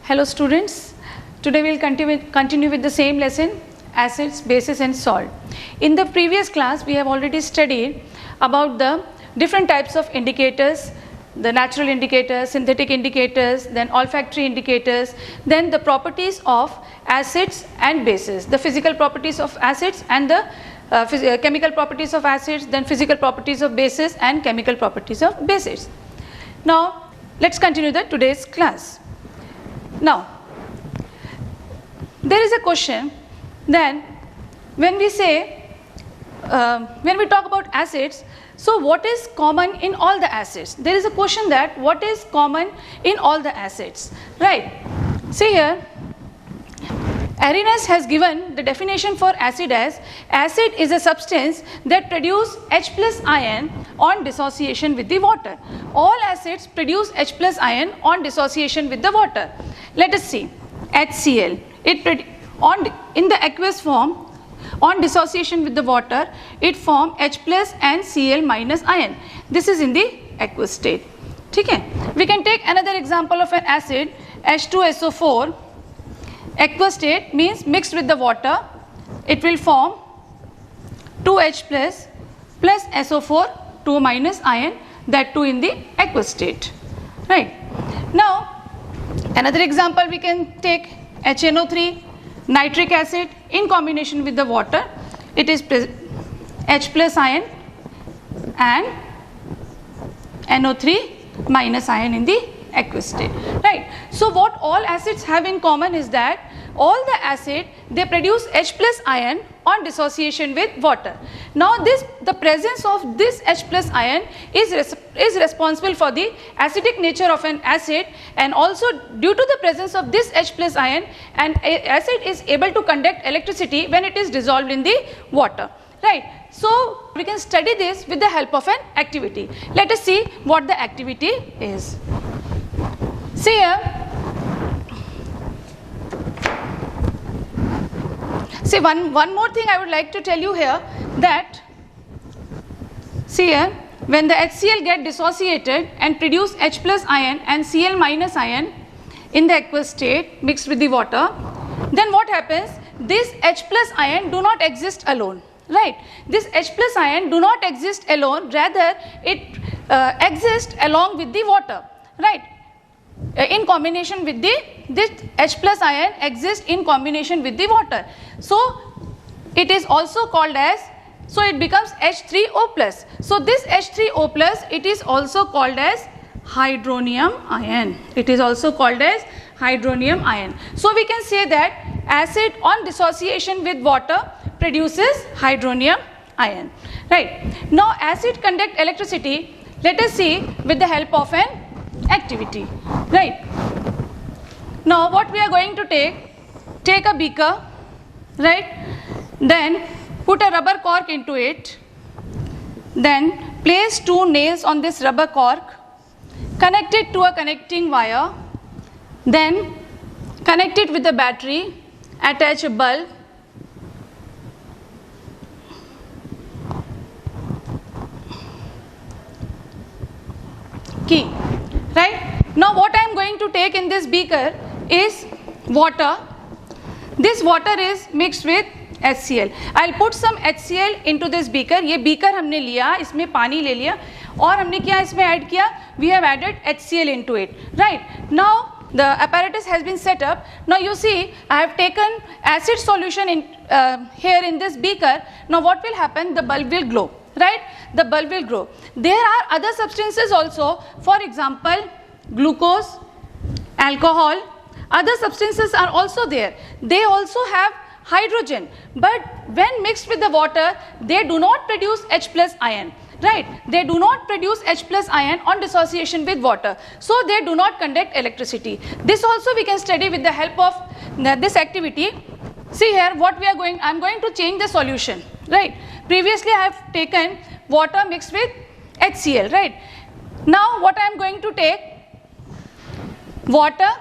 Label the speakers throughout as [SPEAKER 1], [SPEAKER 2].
[SPEAKER 1] Hello students, today we will continue with the same lesson, acids, bases and salt. In the previous class we have already studied about the different types of indicators, the natural indicators, synthetic indicators, then olfactory indicators, then the properties of acids and bases, the physical properties of acids and the chemical properties of acids, then physical properties of bases and chemical properties of bases. Now let's continue today's class. Now, there is a question then when we say, when we talk about acids, so what is common in all the acids? There is a question that what is common in all the acids, right? See here, Arrhenius has given the definition for acid as, acid is a substance that produces H plus ion on dissociation with the water. All acids produce H plus ion on dissociation with the water. Let us see, HCl, in the aqueous form, on dissociation with the water, it forms H plus and Cl minus ion. This is in the aqueous state. Okay? We can take another example of an acid, H2SO4. Aqueous state means mixed with the water, it will form 2H plus SO4, 2 minus ion, that too in the aqueous state. Right? Now, another example we can take HNO3, nitric acid in combination with the water, it is H plus ion and NO3 minus ion in the aqueous state, right? So what all acids have in common is that all the acid, they produce H plus ion on dissociation with water. Now the presence of this H plus ion is responsible for the acidic nature of an acid, and also due to the presence of this H plus ion, an acid is able to conduct electricity when it is dissolved in the water, right? So we can study this with the help of an activity. Let us see what the activity is. See here, see one more thing I would like to tell you here, that see here, when the HCl get dissociated and produce H plus ion and Cl minus ion in the aqueous state mixed with the water, then what happens, this H plus ion do not exist alone, right? This H plus ion do not exist alone, rather it exists along with the water, right? In combination with this H plus ion exists in combination with the water. So it is also called as, so it becomes H3O plus. So this H3O plus, it is also called as hydronium ion. It is also called as hydronium ion. So we can say that acid on dissociation with water produces hydronium ion, right? Now acid conduct electricity, let us see with the help of an activity, right? Now what we are going to take a beaker, right? Then put a rubber cork into it, then place 2 nails on this rubber cork, connect it to a connecting wire, then connect it with the battery, attach a bulb, key. Right? Now what I am going to take in this beaker is water. This water is mixed with HCl. I will put some HCl into this beaker. ये beaker हमने लिया, इसमें पानी ले लिया और हमने क्या इसमें ऐड किया? We have added HCl into it. Right? Now the apparatus has been set up. Now you see I have taken acid solution in here in this beaker. Now what will happen? The bulb will glow. Right? The bulb will grow. There are other substances also, for example glucose, alcohol, other substances are also there. They also have hydrogen, but when mixed with the water they do not produce H plus ion, right? They do not produce H plus ion on dissociation with water, so they do not conduct electricity. This also we can study with the help of this activity. See here what we are going, I am going to change the solution, right? Previously I have taken water mixed with HCl, right? Now what I am going to take, water,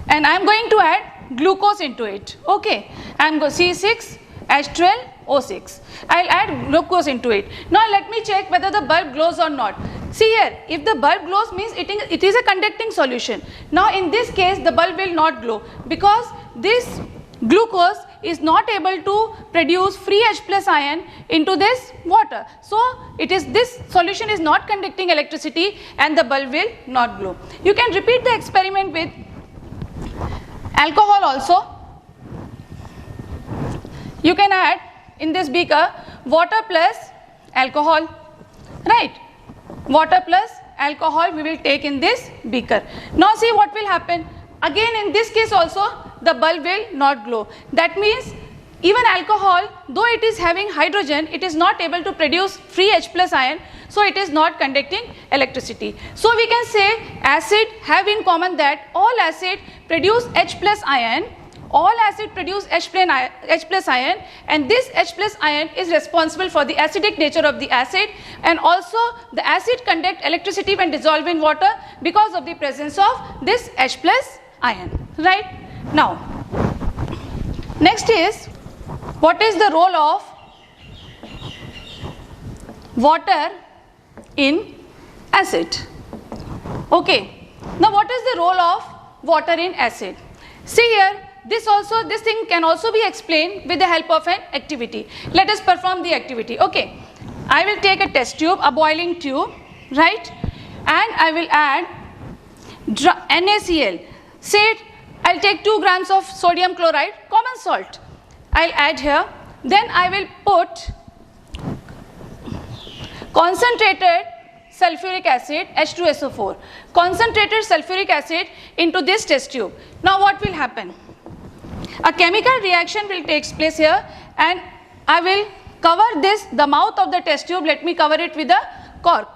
[SPEAKER 1] and I am going to add glucose into it, okay? I am going C6H12O6. I will add glucose into it. Now let me check whether the bulb glows or not. See here, if the bulb glows means it is a conducting solution. Now in this case the bulb will not glow because this glucose is not able to produce free H plus ion into this water. So this solution is not conducting electricity and the bulb will not glow. You can repeat the experiment with alcohol also. You can add in this beaker water plus alcohol, right? Water plus alcohol we will take in this beaker. Now see what will happen. Again in this case also the bulb will not glow. That means even alcohol, though it is having hydrogen, it is not able to produce free H plus ion, so it is not conducting electricity. So we can say acid have in common that all acid produce H plus ion, all acid produce H plus ion, and this H plus ion is responsible for the acidic nature of the acid, and also the acid conduct electricity when dissolved in water because of the presence of this H plus ion, right? Now next is, what is the role of water in acid? Okay, now what is the role of water in acid? See here, this thing can also be explained with the help of an activity. Let us perform the activity. Okay, I will take a test tube, a boiling tube, right, and I will add NaCl. Say I'll take 2 grams of sodium chloride, common salt. I'll add here. Then I will put concentrated sulfuric acid, H2SO4, concentrated sulfuric acid into this test tube. Now what will happen? A chemical reaction will take place here, and I will cover this, the mouth of the test tube, let me cover it with a cork.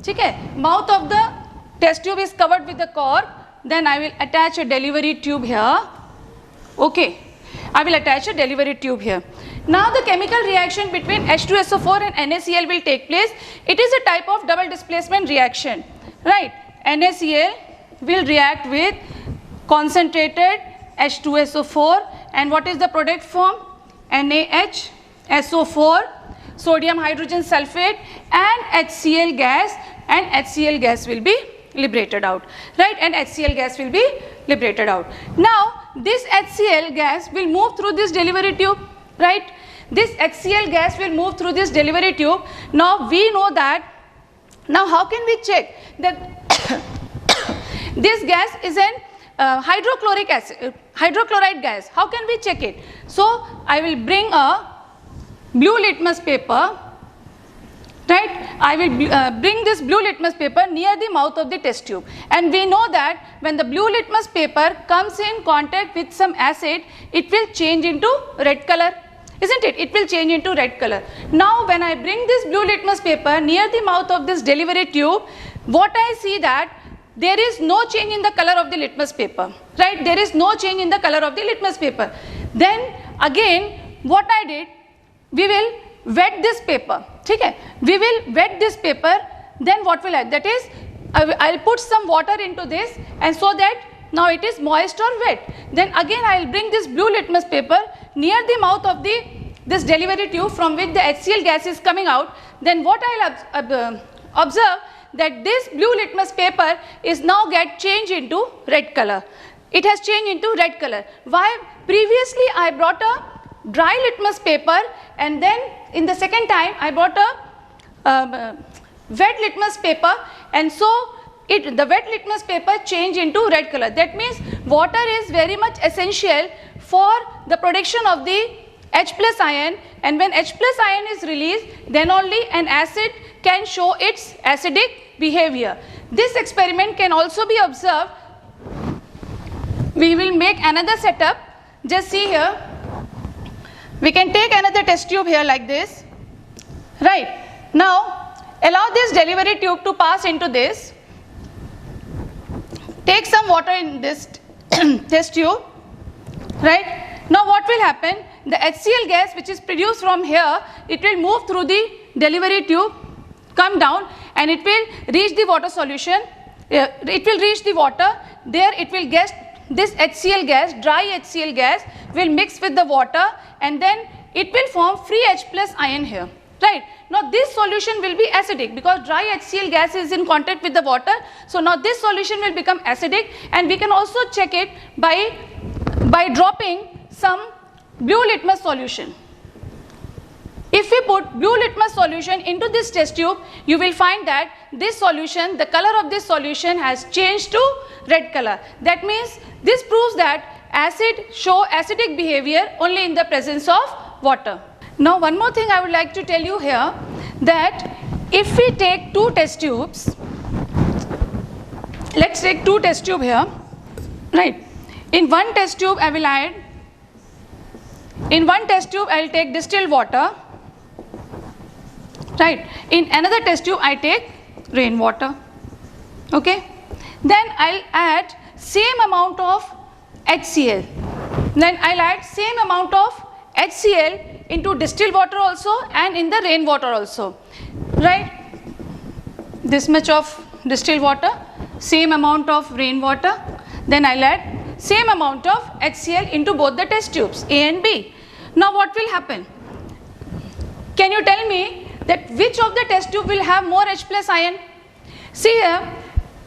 [SPEAKER 1] Okay? Mouth of the test tube is covered with the cork. Then I will attach a delivery tube here. Okay, I will attach a delivery tube here. Now the chemical reaction between H2SO4 and NaCl will take place. It is a type of double displacement reaction, right? NaCl will react with concentrated H2SO4, and what is the product form? NaHSO4, sodium hydrogen sulfate, and HCl gas, and HCl gas will be liberated out, right? And HCl gas will be liberated out. Now this HCl gas will move through this delivery tube, right? This HCl gas will move through this delivery tube. Now we know that. Now how can we check that this gas is an hydrochloric acid, hydrochloride gas? How can we check it? So I will bring a blue litmus paper, right? I will bring this blue litmus paper near the mouth of the test tube, and we know that when the blue litmus paper comes in contact with some acid, it will change into red color, isn't it? It will change into red color. Now when I bring this blue litmus paper near the mouth of this delivery tube, what I see that there is no change in the color of the litmus paper, right? There is no change in the color of the litmus paper. Then again what I did, we will wet this paper, okay? We will wet this paper. Then what will happen? That is, I will put some water into this, and so that now it is moist or wet. Then again I will bring this blue litmus paper near the mouth of this delivery tube from which the HCl gas is coming out. Then what I will observe that this blue litmus paper is now changed into red color. It has changed into red color. Why? Previously I brought a dry litmus paper, and then in the second time I brought a wet litmus paper, and so the wet litmus paper changed into red color. That means water is very much essential for the production of the H plus ion, and when H plus ion is released, then only an acid can show its acidic behavior. This experiment can also be observed. We will make another setup. Just see here. We can take another test tube here like this, right? Now allow this delivery tube to pass into this. Take some water in this test tube, right? Now what will happen? The HCl gas which is produced from here, it will move through the delivery tube, come down, and it will reach the water solution. It will reach the water. There it will get this HCl gas, dry HCl gas will mix with the water, and then it will form free H plus ion here. right? Now this solution will be acidic because dry HCl gas is in contact with the water. So now this solution will become acidic, and we can also check it by dropping some blue litmus solution. If we put blue litmus solution into this test tube, you will find that this solution, the color of this solution has changed to red color. That means this proves that acid show acidic behavior only in the presence of water. Now one more thing I would like to tell you here, that if we take two test tubes, let's take two test tube here, right? In one test tube I will add, in one test tube I will take distilled water, right? In another test tube I take rainwater, okay? Then I'll add same amount of HCl, then I'll add same amount of HCl into distilled water also and in the rainwater also, right? This much of distilled water, same amount of rainwater, then I'll add same amount of HCl into both the test tubes A and B. Now what will happen? Can you tell me that which of the test tube will have more H plus ion? See here,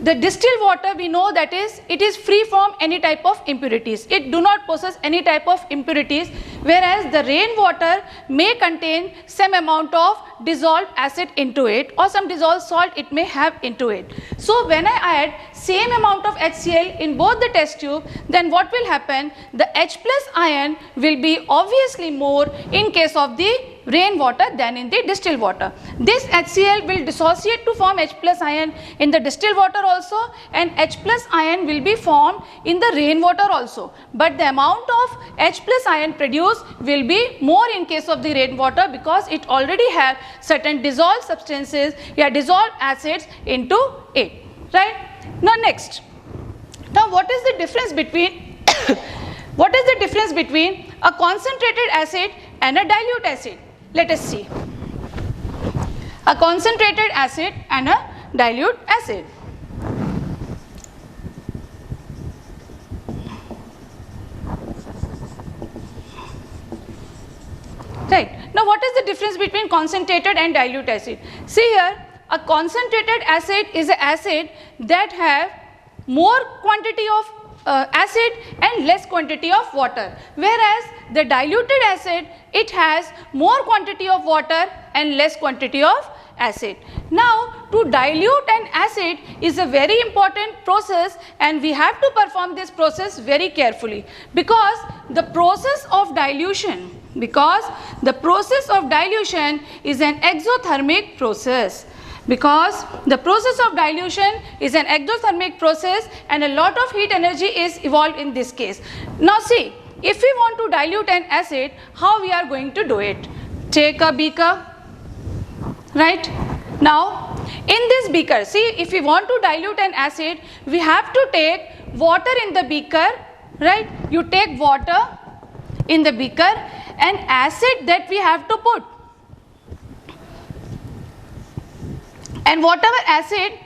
[SPEAKER 1] the distilled water, we know that it is free from any type of impurities. It do not possess any type of impurities, whereas the rainwater may contain some amount of dissolved acid into it or some dissolved salt it may have into it. So when I add same amount of HCl in both the test tube, then what will happen? The H plus ion will be obviously more in case of the rainwater than in the distilled water. This HCl will dissociate to form H plus ion in the distilled water also, and H plus ion will be formed in the rainwater also. But the amount of H plus ion produced will be more in case of the rainwater because it already have certain dissolved substances, dissolved acids into it, right? Now next, now what is the difference between what is the difference between a concentrated acid and a dilute acid? Let us see. A concentrated acid and a dilute acid. Right. Now what is the difference between concentrated and dilute acid? See here, a concentrated acid is an acid that have more quantity of acid and less quantity of water, whereas the diluted acid, it has more quantity of water and less quantity of acid. Now to dilute an acid is a very important process, and we have to perform this process very carefully because the process of dilution is an exothermic process. Because the process of dilution is an exothermic process and a lot of heat energy is evolved in this case. Now see, if we want to dilute an acid, how we are going to do it? Take a beaker, right? Now in this beaker, see, if we want to dilute an acid, we have to take water in the beaker, right? You take water in the beaker and acid that we have to put. And whatever acid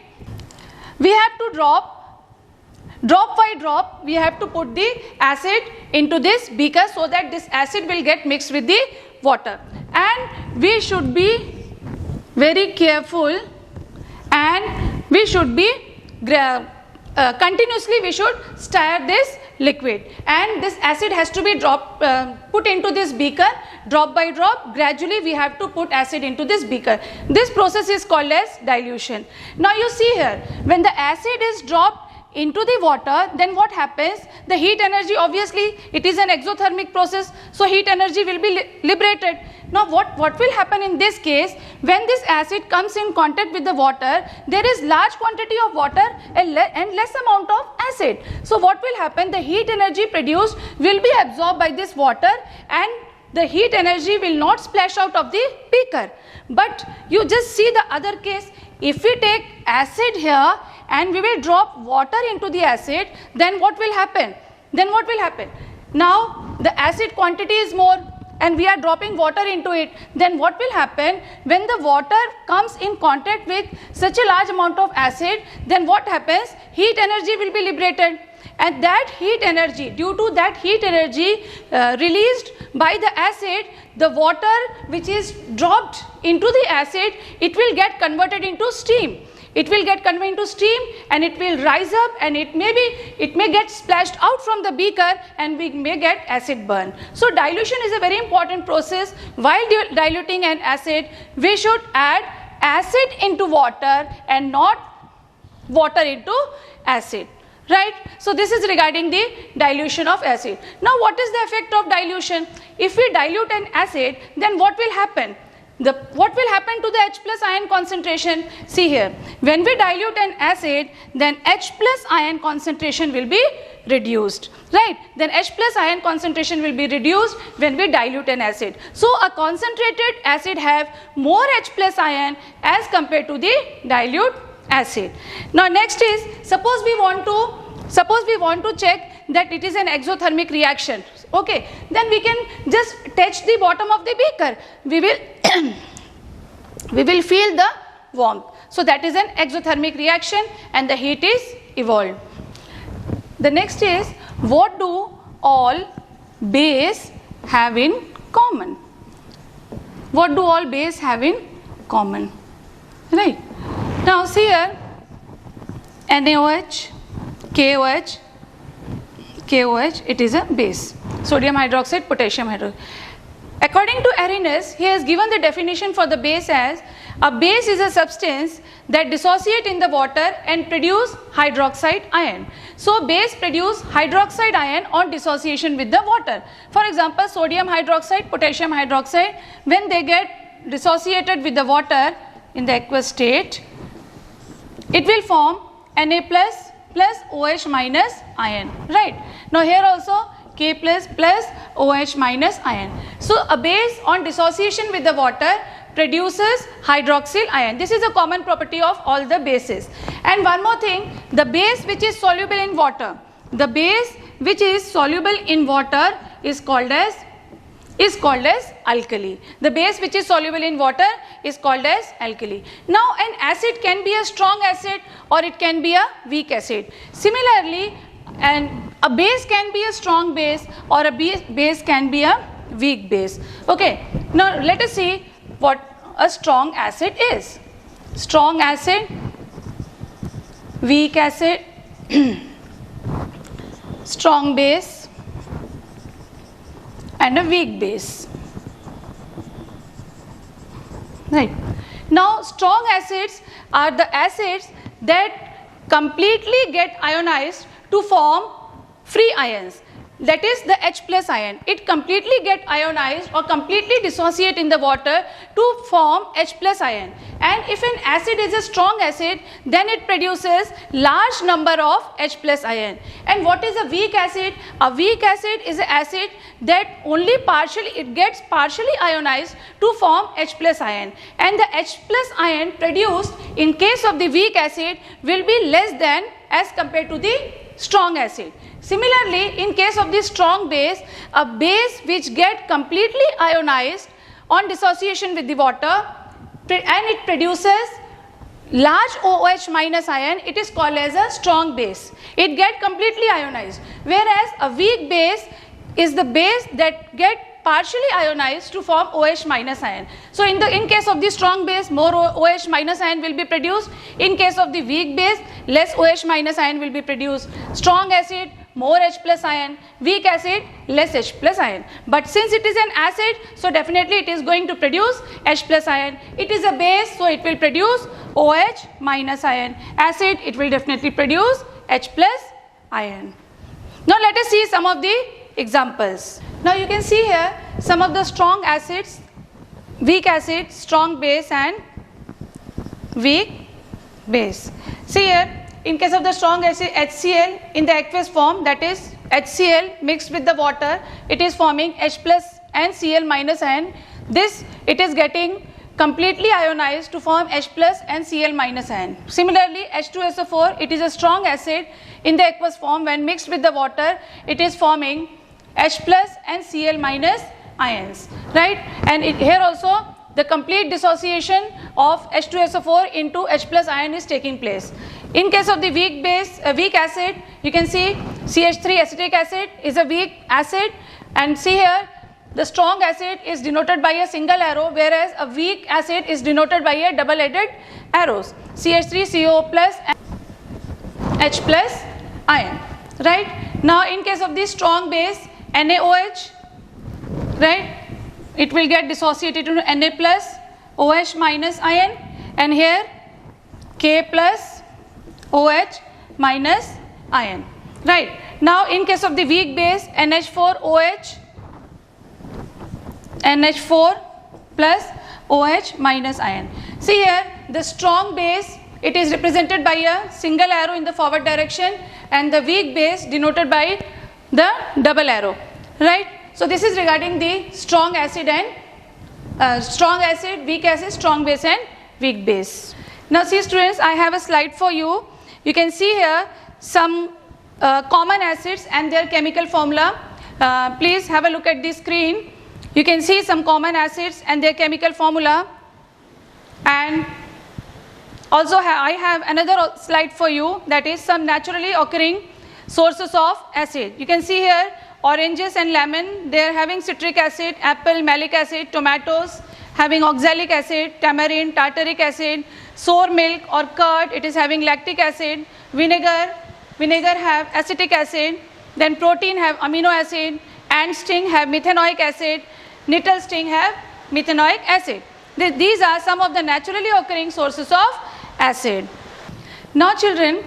[SPEAKER 1] we have to drop by drop, we have to put the acid into this beaker so that this acid will get mixed with the water. And we should be very careful, and we should be continuously we should stir this liquid, and this acid has to be put into this beaker drop by drop. Gradually we have to put acid into this beaker. This process is called as dilution. Now you see here, when the acid is dropped into the water, then what happens? The heat energy, obviously it is an exothermic process, so heat energy will be liberated. Now what will happen in this case? When this acid comes in contact with the water, there is large quantity of water and less amount of acid. So what will happen? The heat energy produced will be absorbed by this water, and the heat energy will not splash out of the beaker. But you just see the other case. If we take acid here and we will drop water into the acid, then what will happen? Now the acid quantity is more and we are dropping water into it. Then what will happen? When the water comes in contact with such a large amount of acid, then what happens? Heat energy will be liberated. and that heat energy, due to that heat energy released by the acid, the water which is dropped into the acid, it will get converted into steam. It will get converted into steam and it will rise up, and it may get splashed out from the beaker and we may get acid burn. So dilution is a very important process. While diluting an acid, we should add acid into water and not water into acid, right? So this is regarding the dilution of acid. Now what is the effect of dilution? If we dilute an acid, then what will happen? What will happen to the H plus ion concentration? See here, when we dilute an acid, then H plus ion concentration will be reduced, right? Then H plus ion concentration will be reduced when we dilute an acid. So a concentrated acid have more H plus ion as compared to the dilute acid. Now next is, suppose we want to check that it is an exothermic reaction. Okay, then we can just touch the bottom of the beaker. We will feel the warmth. So that is an exothermic reaction and the heat is evolved. The next is, what do all base have in common? What do all base have in common? Right. Now see here, NaOH, KOH, it is a base. Sodium hydroxide, potassium hydroxide. According to Arrhenius, he has given the definition for the base as, a base is a substance that dissociate in the water and produce hydroxide ion. So base produce hydroxide ion on dissociation with the water. For example, sodium hydroxide, potassium hydroxide, when they get dissociated with the water in the aqueous state, it will form Na plus OH minus ion, right? Now here also K plus OH minus ion. So a base on dissociation with the water produces hydroxyl ion. This is a common property of all the bases. And one more thing, the base which is soluble in water, the base which is soluble in water is called as alkali. The base which is soluble in water is called as alkali. Now an acid can be a strong acid or it can be a weak acid. Similarly, a base can be a strong base or a base can be a weak base. Okay, now let us see what a strong acid is. Strong acid, weak acid, strong base and a weak base. Right. Now strong acids are the acids that completely get ionized to form free ions. That is the H plus ion. It completely get ionized or completely dissociate in the water to form H plus ion. And if an acid is a strong acid, then it produces large number of H plus ion. And what is a weak acid? A weak acid is an acid that only gets partially ionized to form H plus ion. And the H plus ion produced in case of the weak acid will be less than as compared to the strong acid. Similarly, in case of the strong base, a base which get completely ionized on dissociation with the water and it produces large OH minus ion, it is called as a strong base. It get completely ionized. Whereas a weak base is the base that get partially ionized to form OH minus ion. So in case of the strong base, more OH minus ion will be produced. In case of the weak base, less OH minus ion will be produced. Strong acid, more H plus ion, weak acid, less H plus ion. But since it is an acid, so definitely it is going to produce H plus ion. It is a base, so it will produce OH minus ion. Acid, it will definitely produce H plus ion. Now let us see some of the examples. Now you can see here some of the strong acids, weak acid, strong base and weak base. See here, in case of the strong acid HCl in the aqueous form, that is HCl mixed with the water, it is forming H plus and Cl minus ion. This it is getting completely ionized to form H plus and Cl minus ion. Similarly, H2SO4, it is a strong acid in the aqueous form. When mixed with the water, it is forming H plus and Cl minus ions, right? And here also the complete dissociation of H2SO4 into H plus ion is taking place. In case of the weak acid, you can see CH3 acetic acid is a weak acid, and see here the strong acid is denoted by a single arrow, whereas a weak acid is denoted by a double-headed arrows, CH3CO plus and H plus ion, right. Now in case of the strong base, NaOH, right, it will get dissociated into Na plus OH minus ion, and here K plus OH minus ion, right. Now in case of the weak base, NH4OH, NH4 plus OH minus ion. See here the strong base, it is represented by a single arrow in the forward direction, and the weak base denoted by the double arrow, right. So this is regarding the strong acid and strong acid, weak acid, strong base and weak base. Now see students, I have a slide for you. You can see here some common acids and their chemical formula. Please have a look at the screen. You can see some common acids and their chemical formula, and also I have another slide for you, that is some naturally occurring sources of acid. You can see here oranges and lemon, they are having citric acid, apple malic acid, tomatoes having oxalic acid, tamarind tartaric acid, sour milk or curd, it is having lactic acid, vinegar have acetic acid, then protein have amino acid, ant sting have methanoic acid, nettle sting have methanoic acid. These are some of the naturally occurring sources of acid. Now children,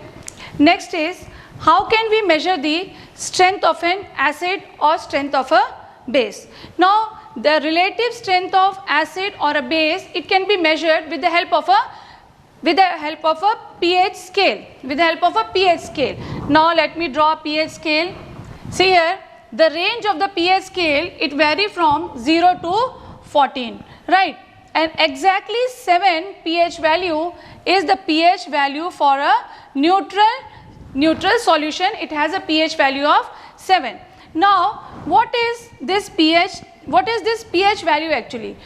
[SPEAKER 1] next is how can we measure the strength of an acid or strength of a base. Now the relative strength of acid or a base, it can be measured with the help of a pH scale, Now let me draw a pH scale. See here the range of the pH scale, it vary from 0 to 14, right, and exactly 7 pH value is the pH value for a neutral solution. It has a pH value of 7. Now what is this pH value actually?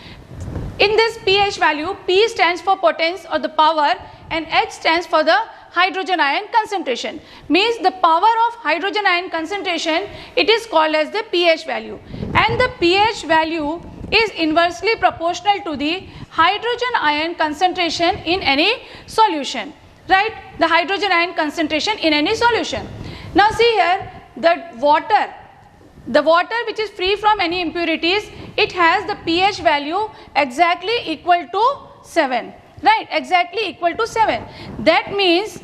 [SPEAKER 1] In this pH value, P stands for potence or the power, and H stands for the hydrogen ion concentration. Means the power of hydrogen ion concentration, it is called as the pH value, and the pH value is inversely proportional to the hydrogen ion concentration in any solution, right, the hydrogen ion concentration in any solution. Now see here the water which is free from any impurities, it has the pH value exactly equal to 7, right, exactly equal to 7. That means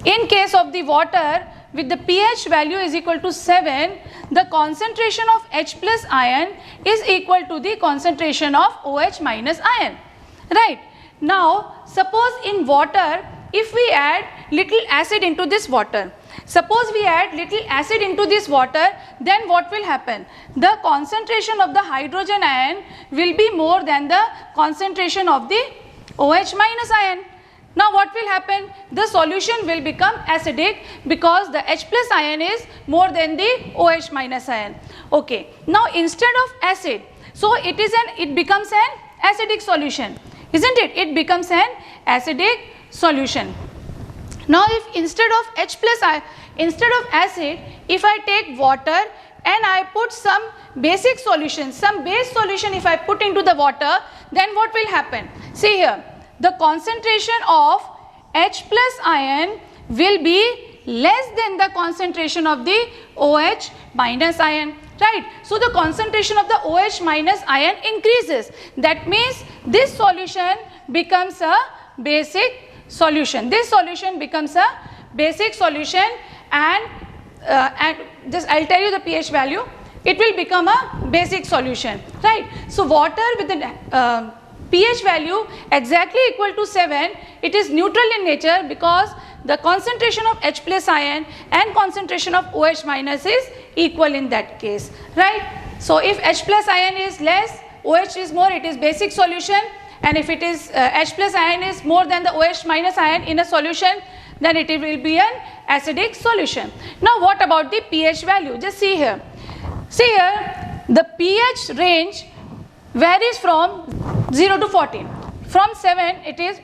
[SPEAKER 1] in case of the water with the pH value is equal to 7, the concentration of H plus ion is equal to the concentration of OH minus ion, right. Now suppose in water, if we add little acid into this water, then what will happen? The concentration of the hydrogen ion will be more than the concentration of the OH minus ion. Now what will happen? The solution will become acidic because the H plus ion is more than the OH minus ion. Okay. Now instead of acid, so it becomes an acidic solution, isn't it? It becomes an acidic solution. Now if instead of acid, if I take water and I put some basic solution, some base solution if I put into the water, then what will happen? See here, the concentration of H plus ion will be less than the concentration of the OH minus ion, right. So the concentration of the OH minus ion increases. That means this solution becomes a basic solution. This solution becomes a basic solution, and just I'll tell you the pH value. It will become a basic solution, right. So water with the pH value exactly equal to 7, it is neutral in nature because the concentration of H plus ion and concentration of OH minus is equal in that case, right. So if H plus ion is less, OH is more, it is basic solution, and if it is H plus ion is more than the OH minus ion in a solution, then it will be an acidic solution. Now what about the pH value? Just see here. See here, the pH range varies from 0 to 14. From 7 it is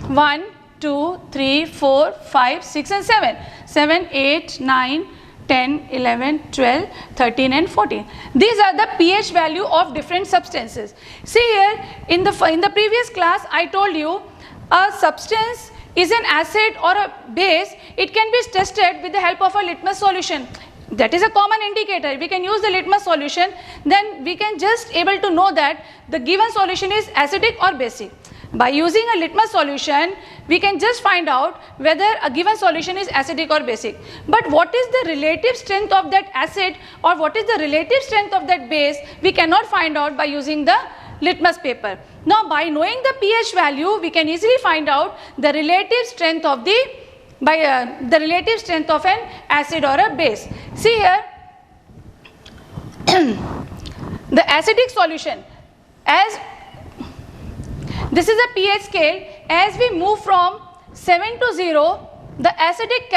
[SPEAKER 1] 1, 2, 3, 4, 5, 6 and 7. 7, 8, 9, 10, 11, 12, 13 and 14. These are the pH value of different substances. See here, in the previous class I told you a substance is an acid or a base. It can be tested with the help of a litmus solution. That is a common indicator. We can use the litmus solution, then we can just able to know that the given solution is acidic or basic. By using a litmus solution, we can just find out whether a given solution is acidic or basic. But what is the relative strength of that acid or what is the relative strength of that base, we cannot find out by using the litmus paper. Now by knowing the pH value, we can easily find out the relative strength of the relative strength of an acid or a base. See here, the acidic solution, as this is a pH scale, as we move from 7 to 0, the acidic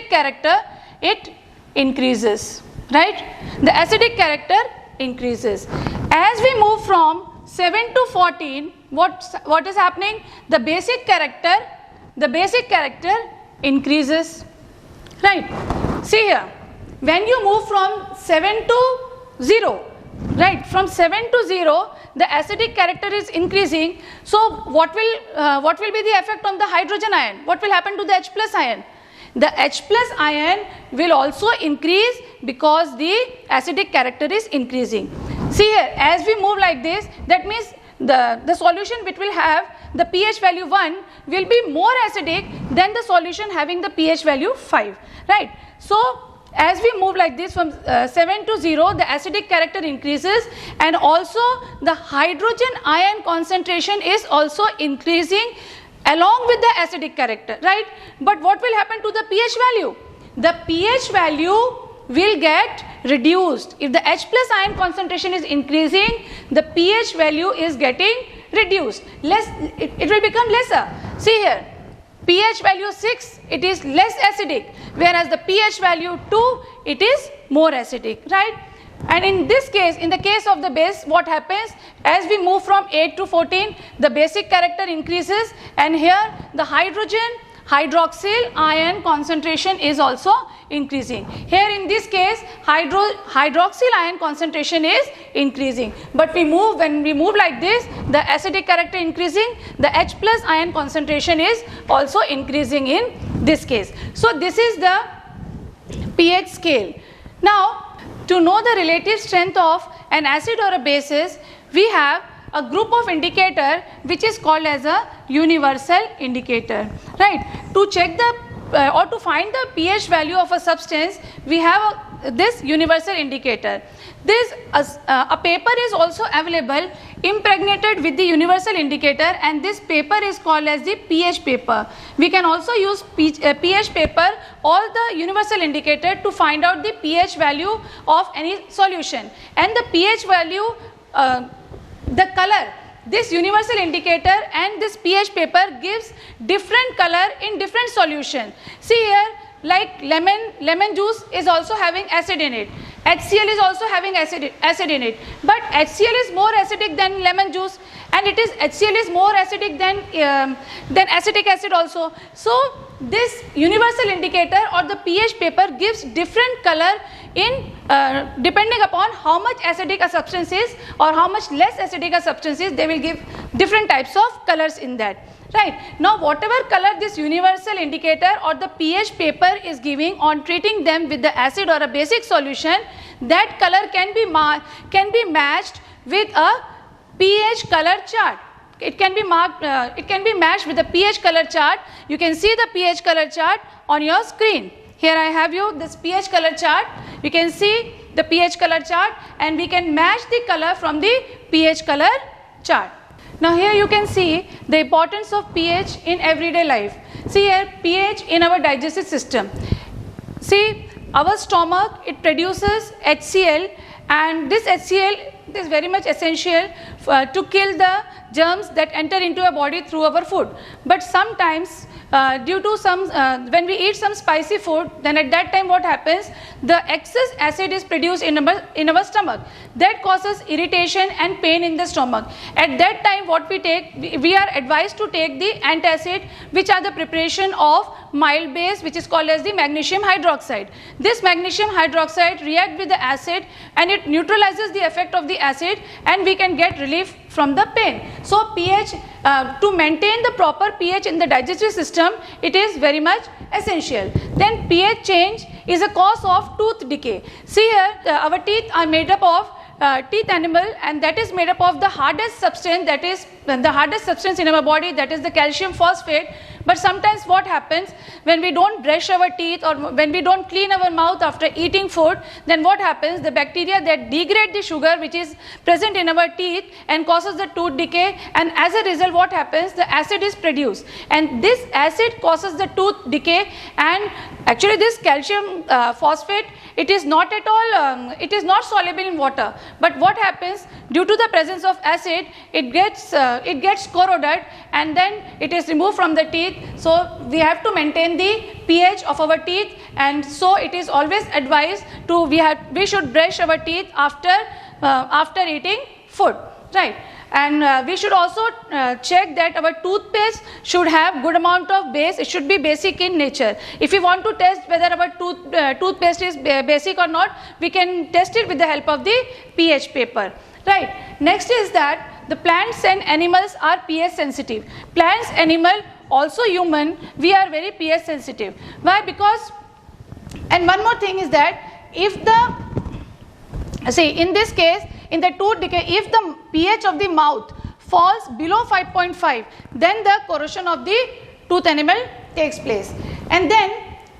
[SPEAKER 1] character it increases, right? The acidic character increases. As we move from 7 to 14, what is happening? The basic character increases, right? See here, when you move from 7 to 0, right, from 7 to 0, the acidic character is increasing. So what will be the effect on the hydrogen ion? What will happen to the H plus ion? The H plus ion will also increase because the acidic character is increasing. See here, as we move like this, that means the solution which will have the pH value 1 will be more acidic than the solution having the pH value 5, right? So as we move like this from 7 to 0, the acidic character increases, and also the hydrogen ion concentration is also increasing along with the acidic character, right? But what will happen to the pH value? The pH value will get reduced. If the H plus ion concentration is increasing, the pH value is getting reduced. It will become lesser. See here, pH value 6, it is less acidic, whereas the pH value 2, it is more acidic, right? And in this case, in the case of the base, what happens? As we move from 8 to 14, the basic character increases, and here the hydroxyl ion concentration is also increasing. Here in this case, hydroxyl ion concentration is increasing. But when we move like this, the acidic character increasing, the H plus ion concentration is also increasing in this case. So this is the pH scale. Now, to know the relative strength of an acid or a base, we have a group of indicator which is called as a universal indicator, right? To check the or to find the pH value of a substance, we have this universal indicator. A paper is also available impregnated with the universal indicator, and this paper is called as the pH paper. We can also use pH paper or the universal indicator to find out the pH value of any solution. And the pH value, the color, this universal indicator and this pH paper gives different color in different solution. See here, like lemon juice is also having acid in it. HCl is also having acid in it, but HCl is more acidic than lemon juice, and HCl is more acidic than acetic acid also. So this universal indicator or the pH paper gives different color in depending upon how much acidic a substance is or how much less acidic a substance is. They will give different types of colors in that. Right. Now whatever color this universal indicator or the pH paper is giving on treating them with the acid or a basic solution, that color can be matched with a pH color chart. It can be matched with the pH color chart. You can see the pH color chart on your screen. Here I have this pH color chart. You can see the pH color chart, and we can match the color from the pH color chart. Now here you can see the importance of pH in everyday life. See here, pH in our digestive system. See, our stomach, it produces HCl, and this HCl is very much essential to kill the germs that enter into our body through our food. But sometimes due to some when we eat some spicy food, then at that time what happens, the excess acid is produced in our stomach, that causes irritation and pain in the stomach. At that time what we take, we are advised to take the antacid, which are the preparation of mild base, which is called as the magnesium hydroxide. This magnesium hydroxide react with the acid and it neutralizes the effect of the acid, and we can get relief from the pain. So pH, to maintain the proper pH in the digestive system, it is very much essential. Then pH change is a cause of tooth decay. See here, our teeth are made up of teeth animal, and that is made up of the hardest substance, that is the hardest substance in our body, that is the calcium phosphate. But sometimes what happens, when we don't brush our teeth or when we don't clean our mouth after eating food, then what happens, the bacteria that degrade the sugar which is present in our teeth and causes the tooth decay, and as a result what happens, the acid is produced, and this acid causes the tooth decay. And actually this calcium phosphate, it is not at all, it is not soluble in water, but what happens, due to the presence of acid, it gets corroded and then it is removed from the teeth. So we have to maintain the pH of our teeth, and so it is always advised to we should brush our teeth after eating food, right? And we should also check that our toothpaste should have good amount of base. It should be basic in nature. If we want to test whether our toothpaste is basic or not, we can test it with the help of the pH paper, right? Next is that the plants and animals are pH sensitive. Plants, animal, also human, we are very pH sensitive. Why? Because, and one more thing is that if the, see in this case, in the tooth decay, if the pH of the mouth falls below 5.5, then the corrosion of the tooth animal takes place. And then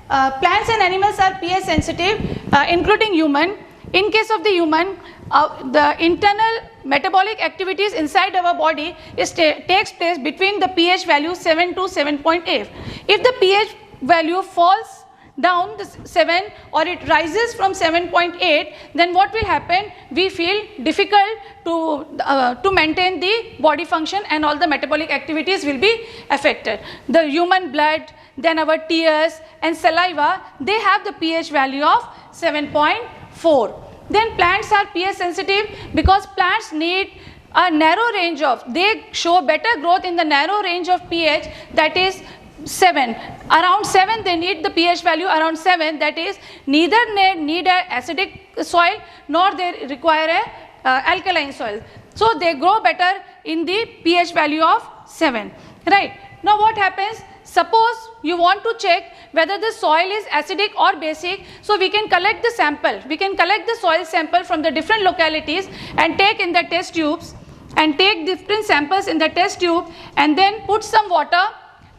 [SPEAKER 1] plants and animals are pH sensitive, including human. In case of the human, the internal metabolic activities inside our body takes place between the pH value 7 to 7.8. If the pH value falls down the 7 or it rises from 7.8, then what will happen, we feel difficult to maintain the body function, and all the metabolic activities will be affected. The human blood, then our tears and saliva, they have the pH value of 7.4. Then plants are pH sensitive because plants need a narrow range of, they show better growth in the narrow range of pH, that is 7. Around 7 they need the pH value around 7, that is neither need a acidic soil nor they require a alkaline soil. So they grow better in the pH value of 7, right? Now what happens, suppose you want to check whether the soil is acidic or basic, so we can collect the sample, we can collect the soil sample from the different localities and take in the test tubes, and take different samples in the test tube and then put some water,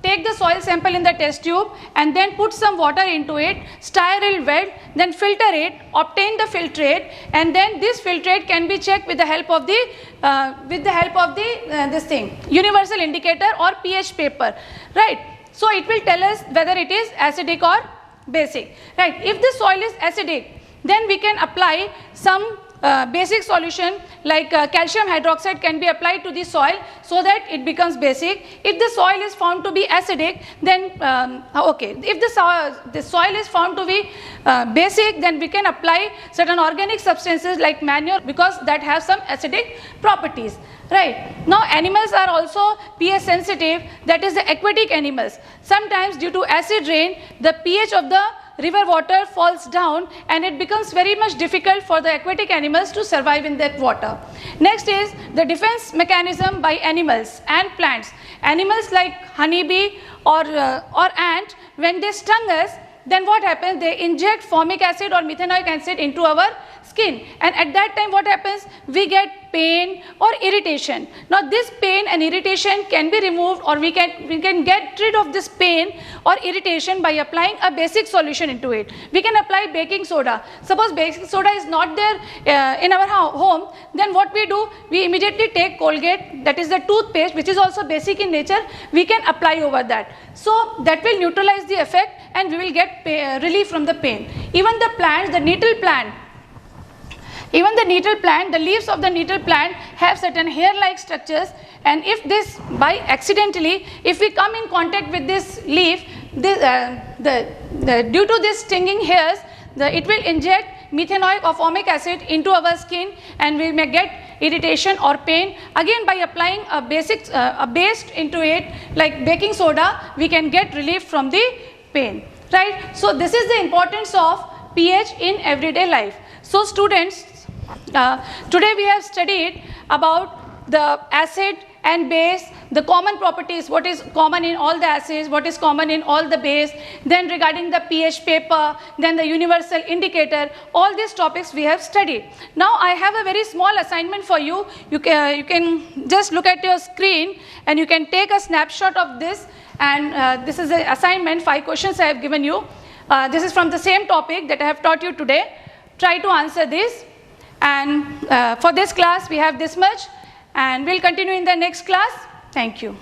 [SPEAKER 1] take the soil sample in the test tube and then put some water into it, sterile wet, then filter it, obtain the filtrate, and then this filtrate can be checked with the help of the this thing, universal indicator or pH paper, right? So it will tell us whether it is acidic or basic, right? If the soil is acidic, then we can apply some basic solution like calcium hydroxide can be applied to the soil so that it becomes basic. If the soil is found to be acidic, then okay, if the soil is found to be basic, then we can apply certain organic substances like manure, because that have some acidic properties, right? Now animals are also pH sensitive, that is the aquatic animals. Sometimes due to acid rain, the pH of the river water falls down and it becomes very much difficult for the aquatic animals to survive in that water. Next is the defense mechanism by animals and plants. Animals like honeybee or ant, when they stung us, then what happens, they inject formic acid or methanoic acid into our skin, and at that time what happens, we get pain or irritation. Now this pain and irritation can be removed, or we can get rid of this pain or irritation by applying a basic solution into it. We can apply baking soda. Suppose baking soda is not there in our home, then what we do, we immediately take Colgate, that is the toothpaste which is also basic in nature, we can apply over that. So that will neutralize the effect and we will get relief from the pain. Even the plants, the nettle plant, Even the nettle plant, the leaves of the nettle plant have certain hair-like structures, and if this, by accidentally, if we come in contact with this leaf, due to this stinging hairs, it will inject methanoic or formic acid into our skin, and we may get irritation or pain. Again, by applying a base into it, like baking soda, we can get relief from the pain, right? So this is the importance of pH in everyday life. So students, today we have studied about the acid and base, the common properties, what is common in all the acids, what is common in all the base, then regarding the pH paper, then the universal indicator, all these topics we have studied. Now I have a very small assignment for you. You can just look at your screen and you can take a snapshot of this, and this is an assignment, 5 questions I have given you. This is from the same topic that I have taught you today. Try to answer this, and for this class we have this much, and we'll continue in the next class. Thank you.